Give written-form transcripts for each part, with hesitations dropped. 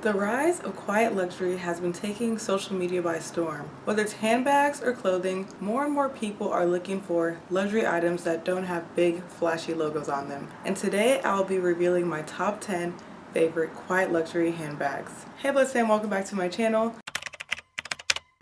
The rise of quiet luxury has been taking social media by storm. Whether it's handbags or clothing, more and more people are looking for luxury items that don't have big, flashy logos on them. And today I'll be revealing my top 10 favorite quiet luxury handbags. Hey BsA and welcome back to my channel.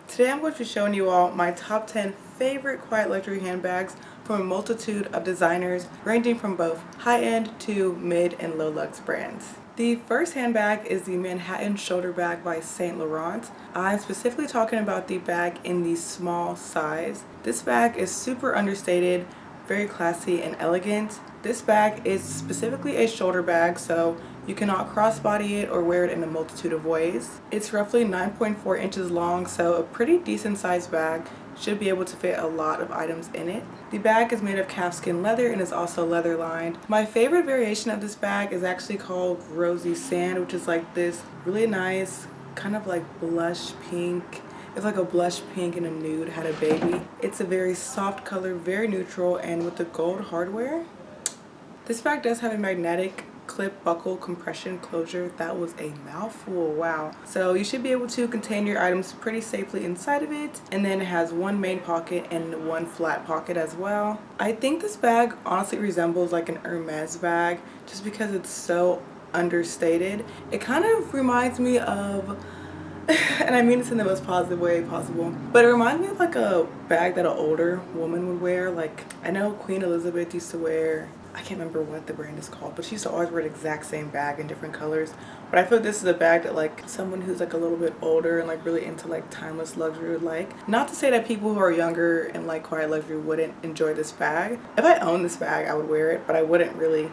Today I'm going to be showing you all my top 10 favorite quiet luxury handbags from a multitude of designers ranging from both high-end to mid and low luxe brands. The first handbag is the Manhattan shoulder bag by Saint Laurent. I'm specifically talking about the bag in the small size. This bag is super understated, very classy and elegant. This bag is specifically a shoulder bag, so you cannot crossbody it or wear it in a multitude of ways. It's roughly 9.4 inches long, so a pretty decent sized bag. Should be able to fit a lot of items in it. The bag is made of calfskin leather and is also leather lined. My favorite variation of this bag is actually called Rosy Sand, which is like this really nice kind of like blush pink. It's like a blush pink and a nude had a baby. It's a very soft color, very neutral, and with the gold hardware. This bag does have a magnetic clip buckle compression closure. That was a mouthful, wow. So you should be able to contain your items pretty safely inside of it, and then it has one main pocket and one flat pocket as well. I think this bag honestly resembles like an Hermes bag just because it's so understated. It kind of reminds me of and I mean this in the most positive way possible, but it reminds me of like a bag that an older woman would wear. Like I know Queen Elizabeth used to wear, I can't remember what the brand is called, but she used to always wear the exact same bag in different colors. But I feel like this is a bag that like someone who's like a little bit older and like really into like timeless luxury would like. Not to say that people who are younger and like quiet luxury wouldn't enjoy this bag. If I owned this bag, I would wear it, but I wouldn't really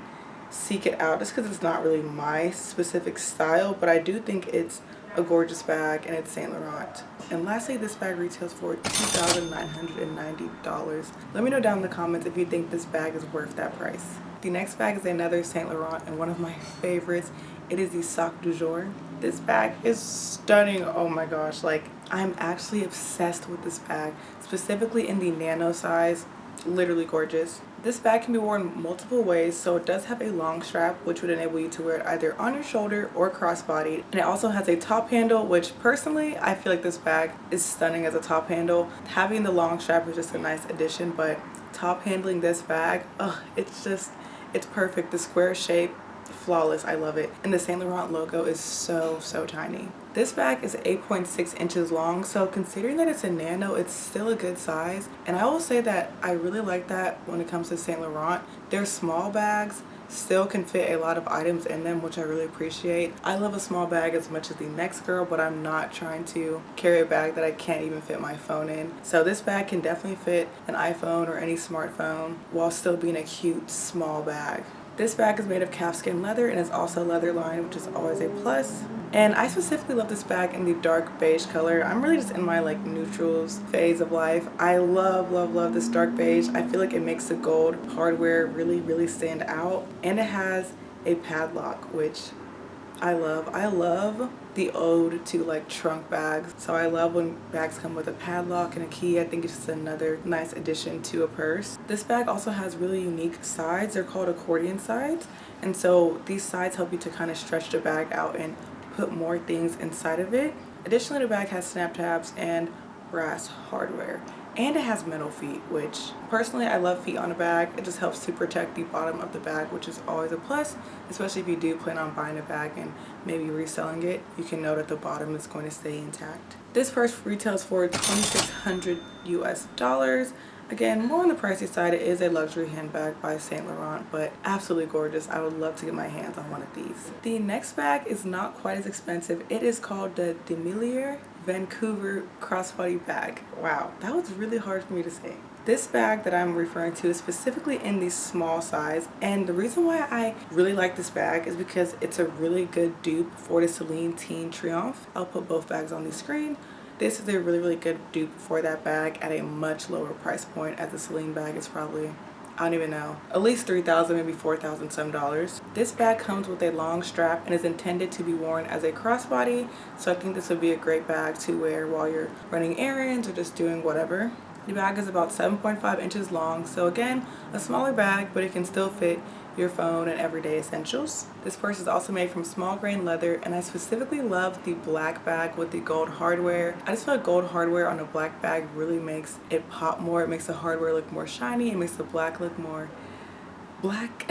seek it out just because it's not really my specific style. But I do think it's a gorgeous bag, and it's Saint Laurent. And lastly, this bag retails for $2,990. Let me know down in the comments if you think this bag is worth that price. The next bag is another Saint Laurent and one of my favorites. It is the Sac du Jour. This bag is stunning. Oh my gosh, like I'm actually obsessed with this bag, specifically in the nano size. Literally gorgeous. This bag can be worn multiple ways, so it does have a long strap which would enable you to wear it either on your shoulder or crossbodied, and it also has a top handle, which personally I feel like this bag is stunning as a top handle. Having the long strap is just a nice addition, but top handling this bag, it's perfect. The square shape, flawless. I love it. And the Saint Laurent logo is so tiny. This bag is 8.6 inches long, so considering that it's a nano, it's still a good size. And I will say that I really like that when it comes to Saint Laurent. Their small bags still can fit a lot of items in them, which I really appreciate. I love a small bag as much as the next girl, but I'm not trying to carry a bag that I can't even fit my phone in. So this bag can definitely fit an iPhone or any smartphone while still being a cute small bag. This bag is made of calfskin leather and is also leather lined, which is always a plus. And I specifically love this bag in the dark beige color. I'm really just in my like neutrals phase of life. I love this dark beige. I feel like it makes the gold hardware really stand out. And it has a padlock, which I love. I love the ode to like trunk bags. So I love when bags come with a padlock and a key. I think it's just another nice addition to a purse. This bag also has really unique sides. They're called accordion sides. And so these sides help you to kind of stretch the bag out and put more things inside of it. Additionally, the bag has snap tabs and brass hardware. And it has metal feet, which personally I love feet on a bag. It just helps to protect the bottom of the bag, which is always a plus, especially if you do plan on buying a bag and maybe reselling it. You can know that the bottom is going to stay intact. This purse retails for $2,600 US. Again, more on the pricey side. It is a luxury handbag by Saint Laurent, but absolutely gorgeous. I would love to get my hands on one of these. The next bag is not quite as expensive. It is called the Demellier Vancouver crossbody bag. Wow, that was really hard for me to say. This bag that I'm referring to is specifically in the small size, and the reason why I really like this bag is because it's a really good dupe for the Celine Teen Triomphe. I'll put both bags on the screen. This is a really good dupe for that bag at a much lower price point, as the Celine bag is probably, I don't even know, at least $3,000, maybe $4,000 some dollars. This bag comes with a long strap and is intended to be worn as a crossbody, so I think this would be a great bag to wear while you're running errands or just doing whatever. The bag is about 7.5 inches long, so again, a smaller bag, but it can still fit your phone, and everyday essentials. This purse is also made from small grain leather, and I specifically love the black bag with the gold hardware. I just feel like gold hardware on a black bag really makes it pop more. It makes the hardware look more shiny. It makes the black look more black.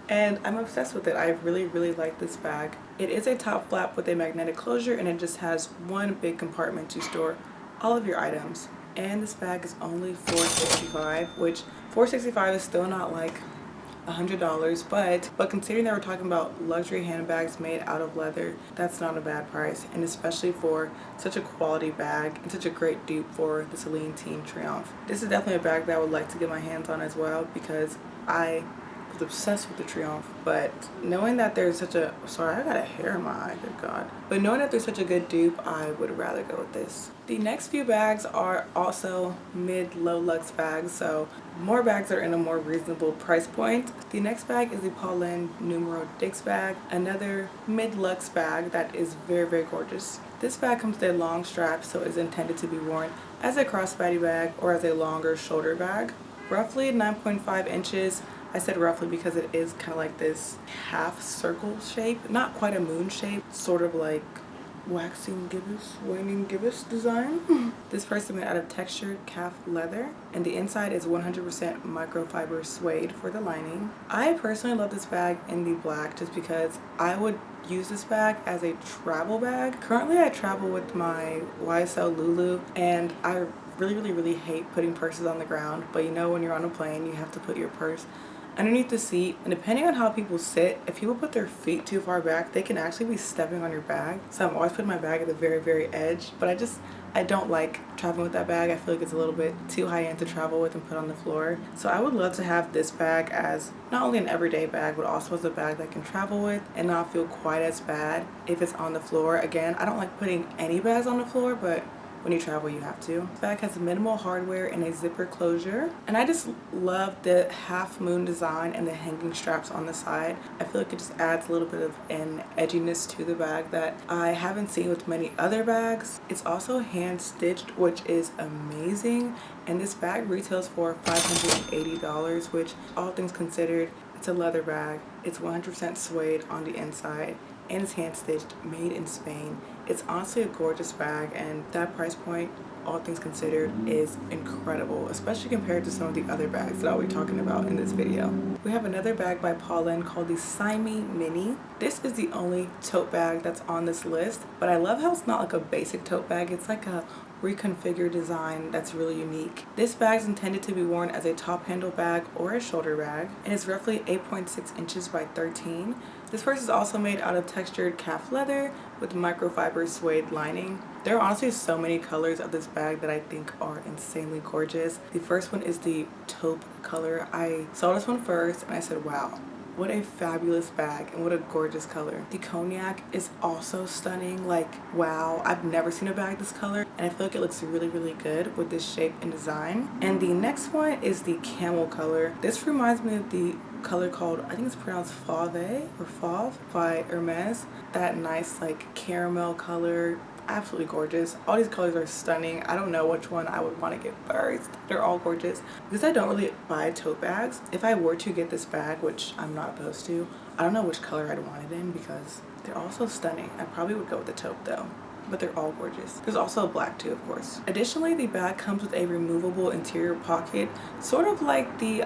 And I'm obsessed with it. I really like this bag. It is a top flap with a magnetic closure, and it just has one big compartment to store all of your items. And this bag is only $465, which $465 is still not like $100, but considering that we're talking about luxury handbags made out of leather, that's not a bad price, and especially for such a quality bag and such a great dupe for the Celine Teen Triomphe. This is definitely a bag that I would like to get my hands on as well, because I was obsessed with the Triomphe. But knowing that there's such a, sorry, I got a hair in my eye, good God. But knowing that there's such a good dupe, I would rather go with this. The next few bags are also mid-low luxe bags, so more bags are in a more reasonable price point. The next bag is the Polene Numero Dix bag, another mid-luxe bag that is very gorgeous. This bag comes with a long strap, so it's intended to be worn as a crossbody bag or as a longer shoulder bag. Roughly 9.5 inches. I said roughly because it is kind of like this half circle shape, not quite a moon shape, sort of like waxing gibbous, waning gibbous design. This purse is made out of textured calf leather, and the inside is 100% microfiber suede for the lining. I personally love this bag in the black just because I would use this bag as a travel bag. Currently I travel with my YSL Lulu, and I really hate putting purses on the ground, but you know, when you're on a plane you have to put your purse underneath the seat, and depending on how people sit, if people put their feet too far back, they can actually be stepping on your bag. So I'm always putting my bag at the very edge, but I don't like traveling with that bag. I feel like it's a little bit too high end to travel with and put on the floor. So I would love to have this bag as not only an everyday bag, but also as a bag that I can travel with and not feel quite as bad if it's on the floor. Again, I don't like putting any bags on the floor, but when you travel you have to. This bag has minimal hardware and a zipper closure, and I just love the half moon design and the hanging straps on the side. I feel like it just adds a little bit of an edginess to the bag that I haven't seen with many other bags. It's also hand stitched, which is amazing, and this bag retails for $580, which, all things considered, it's a leather bag. It's 100% suede on the inside, and it's hand stitched, made in Spain. It's honestly a gorgeous bag, and that price point, all things considered, is incredible, especially compared to some of the other bags that I'll be talking about in this video. We have another bag by Polene called the Cyme Mini. This is the only tote bag that's on this list, but I love how it's not like a basic tote bag. It's like a reconfigured design that's really unique. This bag is intended to be worn as a top handle bag or a shoulder bag, and it's roughly 8.6 inches by 13. This purse is also made out of textured calf leather with microfiber suede lining. There are honestly so many colors of this bag that I think are insanely gorgeous. The first one is the taupe color. I saw this one first and I said, wow, what a fabulous bag and what a gorgeous color. The cognac is also stunning. Like, wow, I've never seen a bag this color, and I feel like it looks really good with this shape and design. And the next one is the camel color. This reminds me of the color called, I think it's pronounced Fauve or Fauve by Hermes. That nice like caramel color. Absolutely gorgeous. All these colors are stunning. I don't know which one I would want to get first. They're all gorgeous. Because I don't really buy tote bags, if I were to get this bag, which I'm not opposed to, I don't know which color I'd want it in because they're all so stunning. I probably would go with the taupe though, but they're all gorgeous. There's also a black too, of course. Additionally, the bag comes with a removable interior pocket, sort of like the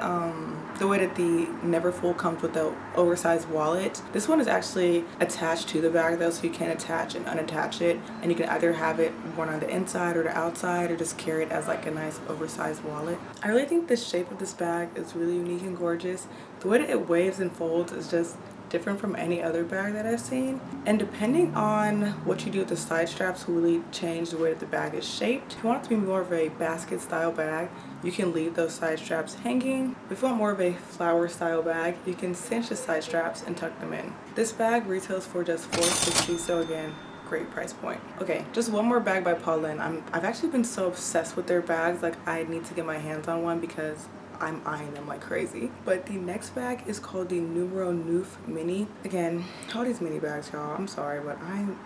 way that the Neverfull comes with the oversized wallet. This one is actually attached to the bag though, so you can attach and unattach it, and you can either have it worn on the inside or the outside, or just carry it as like a nice oversized wallet. I really think the shape of this bag is really unique and gorgeous. The way that it waves and folds is just different from any other bag that I've seen, and depending on what you do with the side straps will really change the way that the bag is shaped. If you want it to be more of a basket style bag, you can leave those side straps hanging. If you want more of a flower style bag, you can cinch the side straps and tuck them in. This bag retails for just $460, so again, great price point. Okay, just one more bag by Polene. I've actually been so obsessed with their bags, like I need to get my hands on one because I'm eyeing them like crazy. But the next bag is called the Numero Neuf Mini. Again, all these mini bags, y'all, I'm sorry, but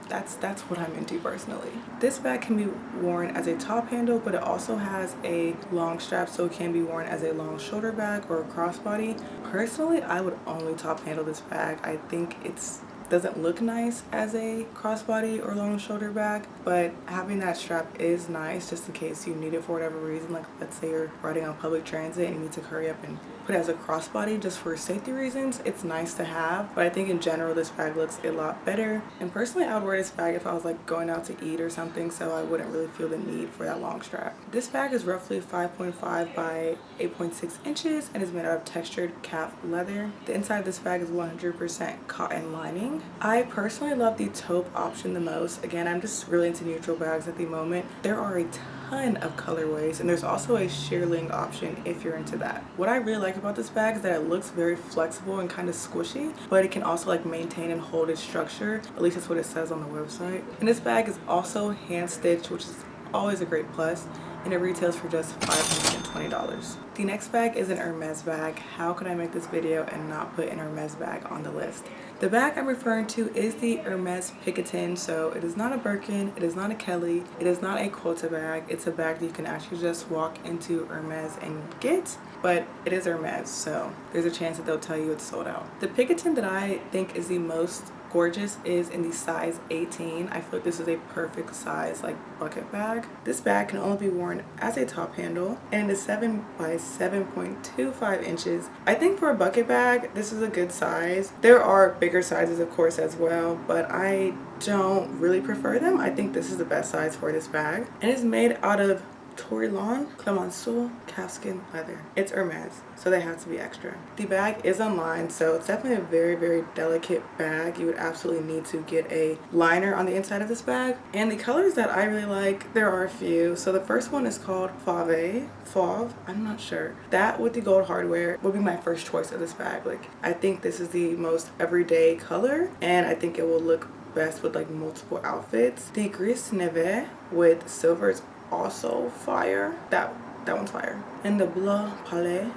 that's what I'm into personally. This bag can be worn as a top handle, but it also has a long strap, so it can be worn as a long shoulder bag or a crossbody. Personally, I would only top handle this bag. I think it's doesn't look nice as a crossbody or long shoulder bag, but having that strap is nice just in case you need it for whatever reason. Like, let's say you're riding on public transit and you need to hurry up and put it as a crossbody just for safety reasons. It's nice to have, but I think in general this bag looks a lot better. And personally, I would wear this bag if I was like going out to eat or something, so I wouldn't really feel the need for that long strap. This bag is roughly 5.5 by 8.6 inches and is made out of textured calf leather. The inside of this bag is 100% cotton lining. I personally love the taupe option the most. Again, I'm just really into neutral bags at the moment. There are a ton of colorways, and there's also a shearling option if you're into that. What I really like about this bag is that it looks very flexible and kind of squishy, but it can also like maintain and hold its structure. At least that's what it says on the website. And this bag is also hand stitched, which is always a great plus, and it retails for just $520. The next bag is an Hermes bag. How could I make this video and not put an Hermes bag on the list? The bag I'm referring to is the Hermes Picotin. So it is not a Birkin, it is not a Kelly, it is not a quota bag. It's a bag that you can actually just walk into Hermes and get, but it is Hermes, so there's a chance that they'll tell you it's sold out. The Picotin that I think is the most gorgeous is in the size 18. I feel like this is a perfect size like bucket bag. This bag can only be worn as a top handle, and it is 7 by 7.25 inches. I think for a bucket bag, this is a good size. There are bigger sizes, of course, as well, but I don't really prefer them. I think this is the best size for this bag, and it's made out of Tourillon Clemenceau calfskin leather. It's Hermes, so they have to be extra. The bag is unlined, so it's definitely a very, very delicate bag. You would absolutely need to get a liner on the inside of this bag. And the colors that I really like, there are a few. So the first one is called Fauve, I'm not sure. That with the gold hardware would be my first choice of this bag. Like, I think this is the most everyday color, and I think it will look best with like multiple outfits. The Gris Neve with silver is also fire. That one's fire. And the Bleu Palais.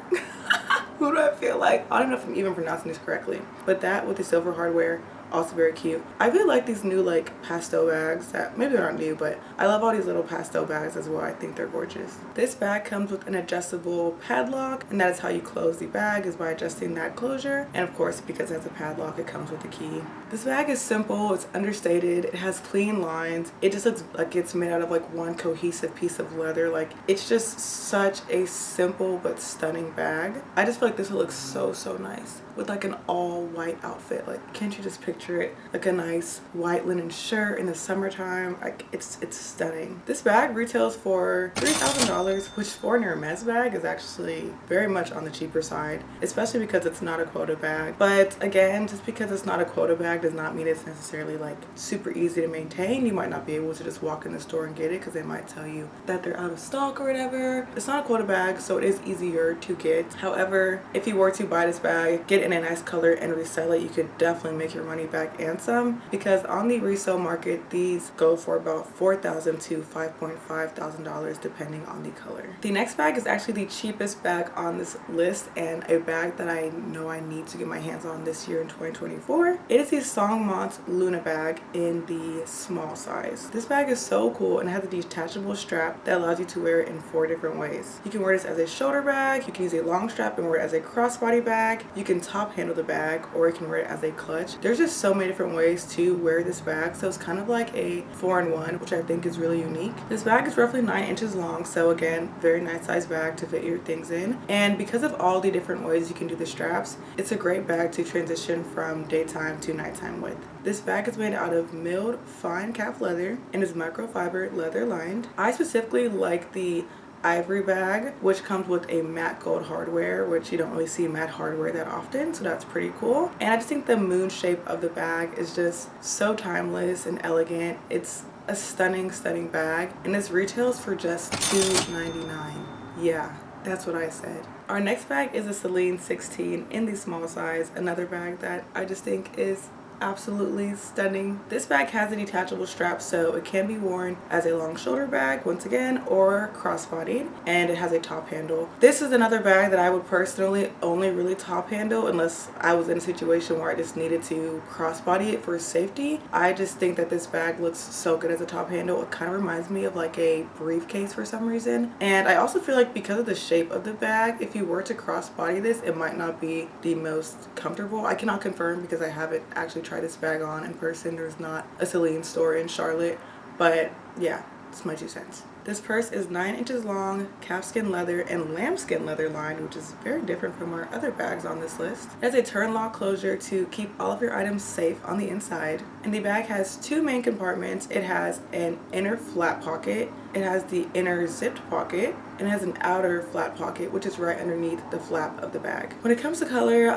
Who do I feel like? I don't know if I'm even pronouncing this correctly, but that with the silver hardware, also very cute. I really like these new like pastel bags that maybe they're not new, but I love all these little pastel bags as well. I think they're gorgeous. This bag comes with an adjustable padlock, and that is how you close the bag, is by adjusting that closure. And of course, because it has a padlock, it comes with a key. This bag is simple, it's understated, it has clean lines. It just looks like it's made out of like one cohesive piece of leather. Like, it's just such a simple but stunning bag. I just feel like this would look so nice with like an all white outfit. Like, can't you just picture it? Like a nice white linen shirt in the summertime. Like, it's stunning. This bag retails for $3,000, which for an Hermes bag is actually very much on the cheaper side, especially because it's not a quota bag. But again, just because it's not a quota bag does not mean it's necessarily like super easy to maintain. You might not be able to just walk in the store and get it because they might tell you that they're out of stock or whatever. It's not a quota bag, so it is easier to get. However, if you were to buy this bag, get it in a nice color and resell it, you could definitely make your money back and some, because on the resale market these go for about $4,000 to $5,500 depending on the color. The next bag is actually the cheapest bag on this list, and a bag that I know I need to get my hands on this year in 2024. It is the Songmont Luna bag in the small size. This bag is so cool and it has a detachable strap that allows you to wear it in 4 different ways. You can wear this as a shoulder bag, you can use a long strap and wear it as a crossbody bag, you can top handle the bag, or you can wear it as a clutch. There's just so many different ways to wear this bag, so it's kind of like a 4-in-1, which I think is really unique. This bag is roughly 9 inches long, so again, very nice size bag to fit your things in. And because of all the different ways you can do the straps, it's a great bag to transition from daytime to nighttime with. This bag is made out of milled fine calf leather and is microfiber leather lined. I specifically like the ivory bag, which comes with a matte gold hardware, which you don't really see matte hardware that often, so that's pretty cool. And I just think the moon shape of the bag is just so timeless and elegant. It's a stunning bag, and this retails for just $299. Yeah, that's what I said. Our next bag is a Celine 16 in the small size, another bag that I just think is absolutely stunning. This bag has a detachable strap, so it can be worn as a long shoulder bag once again, or crossbodied, and it has a top handle. This is another bag that I would personally only really top handle unless I was in a situation where I just needed to crossbody it for safety. I just think that this bag looks so good as a top handle. It kind of reminds me of like a briefcase for some reason, and I also feel like because of the shape of the bag, if you were to crossbody this, it might not be the most comfortable. I cannot confirm because I haven't actually tried this bag on in person. There's not a Celine store in Charlotte, but yeah, it's my 2 cents. This purse is 9 inches long, calfskin leather and lambskin leather lined, which is very different from our other bags on this list. It has a turn lock closure to keep all of your items safe on the inside. And the bag has 2 main compartments. It has an inner flat pocket, it has the inner zipped pocket, and it has an outer flat pocket, which is right underneath the flap of the bag. When it comes to color,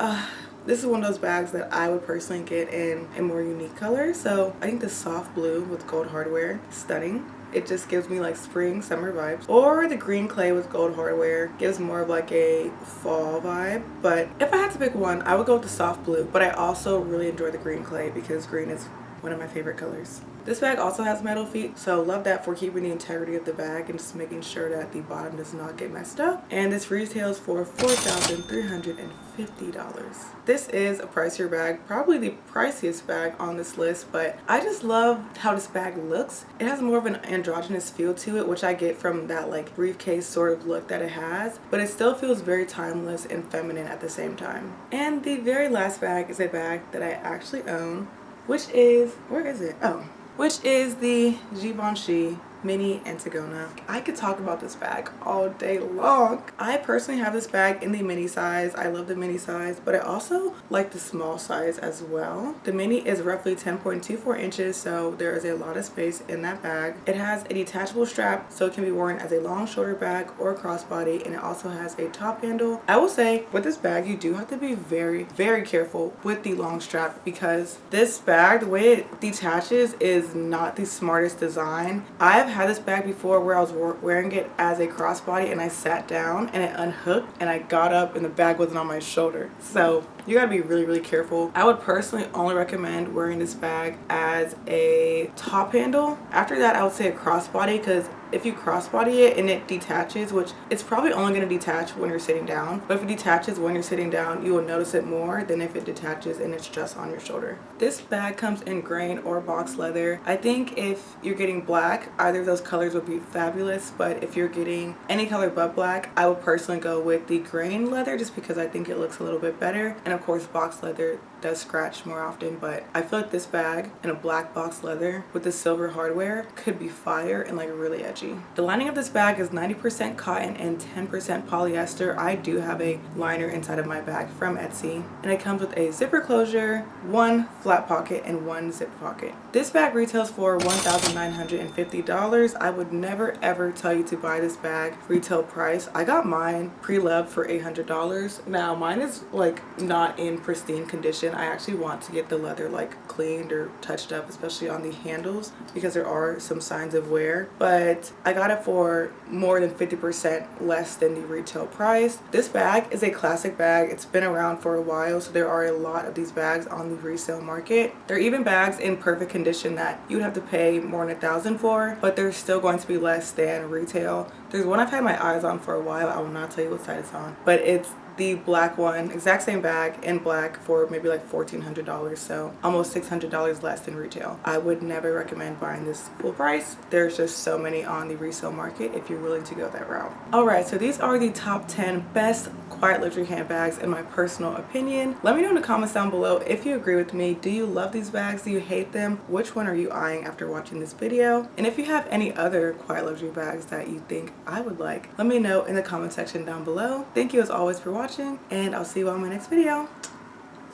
this is one of those bags that I would personally get in a more unique color. So I think the soft blue with gold hardware, stunning. It just gives me like spring, summer vibes. Or the green clay with gold hardware gives more of like a fall vibe. But if I had to pick one, I would go with the soft blue. But I also really enjoy the green clay because green is one of my favorite colors. This bag also has metal feet, so love that for keeping the integrity of the bag and just making sure that the bottom does not get messed up. And this retails for $4,350. This is a pricier bag, probably the priciest bag on this list, but I just love how this bag looks. It has more of an androgynous feel to it, which I get from that like briefcase sort of look that it has, but it still feels very timeless and feminine at the same time. And the very last bag is a bag that I actually own, which is, where is it? Oh, which is the Givenchy mini Antigona. I could talk about this bag all day long. I personally have this bag in the mini size. I love the mini size, but I also like the small size as well. The mini is roughly 10.24 inches, so there is a lot of space in that bag. It has a detachable strap, so it can be worn as a long shoulder bag or crossbody, and it also has a top handle. I will say with this bag, you do have to be very, very careful with the long strap because this bag, the way it detaches is not the smartest design. I've had this bag before where I was wearing it as a crossbody and I sat down and it unhooked and I got up and the bag wasn't on my shoulder. So you gotta be really, really careful. I would personally only recommend wearing this bag as a top handle. After that, I would say a crossbody, because if you crossbody it and it detaches, which it's probably only going to detach when you're sitting down, but if it detaches when you're sitting down, you will notice it more than if it detaches and it's just on your shoulder. This bag comes in grain or box leather. I think if you're getting black, either of those colors would be fabulous, but if you're getting any color but black, I would personally go with the grain leather just because I think it looks a little bit better. And of course, box leather does scratch more often, but I feel like this bag in a black box leather with the silver hardware could be fire and like really edgy. The lining of this bag is 90% cotton and 10% polyester. I do have a liner inside of my bag from Etsy, and it comes with a zipper closure, 1 flat pocket, and 1 zip pocket. This bag retails for $1,950. I would never ever tell you to buy this bag retail price. I got mine pre-loved for $800. Now mine is like not in pristine condition. I actually want to get the leather like cleaned or touched up, especially on the handles, because there are some signs of wear, but I got it for more than 50% less than the retail price. This bag is a classic bag. It's been around for a while, so there are a lot of these bags on the resale market. There are even bags in perfect condition that you would have to pay more than $1,000 for, but they're still going to be less than retail. There's one I've had my eyes on for a while. I will not tell you what side it's on, but it's the black one, exact same bag in black, for maybe like $1,400, so almost $600 less than retail. I would never recommend buying this full price. There's just so many on the resale market if you're willing to go that route. Alright, so these are the top 10 best quiet luxury handbags in my personal opinion. Let me know in the comments down below if you agree with me. Do you love these bags? Do you hate them? Which one are you eyeing after watching this video? And if you have any other quiet luxury bags that you think I would like, let me know in the comment section down below. Thank you as always for watching, and I'll see you on my next video.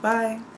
Bye.